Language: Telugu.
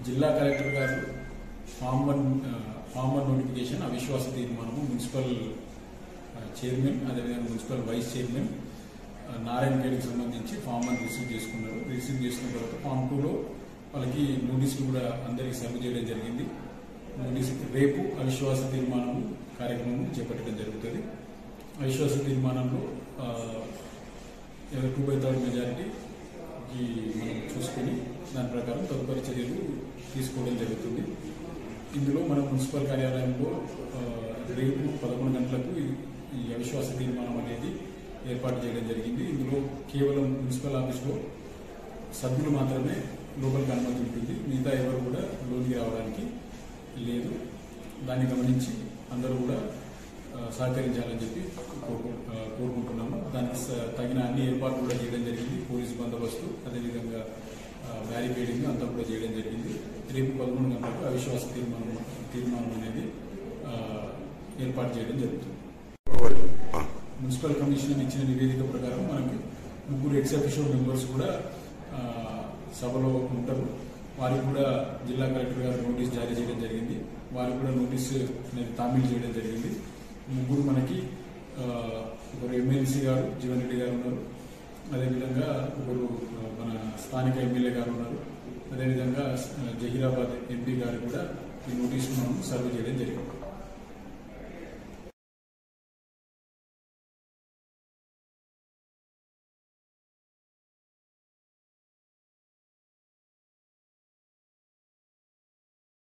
జిల్లా కలెక్టర్ గారు ఫామ్ 1 నోటిఫికేషన్ అవిశ్వాస తీర్మానము మున్సిపల్ చైర్మన్ అదేవిధంగా మున్సిపల్ వైస్ చైర్మన్ నారాయణ గేడ్కి సంబంధించి ఫామ్ 1 రిసీవ్ చేసుకున్నారు. రిసీవ్ చేసుకున్న తర్వాత ఫామ్ 2లో వాళ్ళకి నోటీసులు కూడా అందరికీ సర్వ్ చేయడం జరిగింది. రేపు అవిశ్వాస తీర్మానం కార్యక్రమం చేపట్టడం జరుగుతుంది. అవిశ్వాస తీర్మానంలో 2/3 మెజారిటీకి మనం చూసుకుని దాని ప్రకారం తదుపరి చర్యలు తీసుకోవడం జరుగుతుంది. ఇందులో మన మున్సిపల్ కార్యాలయంలో రేపు 11 గంటలకు ఈ అవిశ్వాస తీర్మానం అనేది ఏర్పాటు చేయడం జరిగింది. ఇందులో కేవలం మున్సిపల్ ఆఫీస్లో సభ్యులు మాత్రమే లోపలికి అనుమతి ఉంటుంది. మిగతా ఎవరు కూడా లోనికి రావడానికి లేదు. దాన్ని గమనించి అందరూ కూడా సహకరించాలని చెప్పి కోరుకుంటున్నాము. దానికి తగిన అన్ని ఏర్పాట్లు కూడా చేయడం జరిగింది. పోలీస్ బందోబస్తు అదేవిధంగా బ్యారికేడింగ్ అంతా కూడా చేయడం జరిగింది. రేపు 11 గంటలకు అవిశ్వాస తీర్మానం అనేది ఏర్పాటు చేయడం జరుగుతుంది. మున్సిపల్ కమిషన్ ఇచ్చిన నివేదిక ప్రకారం మనకి 3 ఎక్స్ అఫీషియల్ మెంబర్స్ కూడా సభలో ఉంటారు. వారికి కూడా జిల్లా కలెక్టర్ గారు నోటీస్ జారీ చేయడం జరిగింది. వారికి కూడా నోటీస్ అనేది తామీల్ చేయడం జరిగింది. 3 మనకి ఒకరు ఎమ్మెల్సీ గారు జీవన్ రెడ్డి గారు ఉన్నారు. అదేవిధంగా ఒకరు మన స్థానిక ఎమ్మెల్యే గారు ఉన్నారు. అదేవిధంగా జహీరాబాద్ ఎంపీ గారు కూడా ఈ నోటీసును సర్వ్ చేయడం జరిగింది.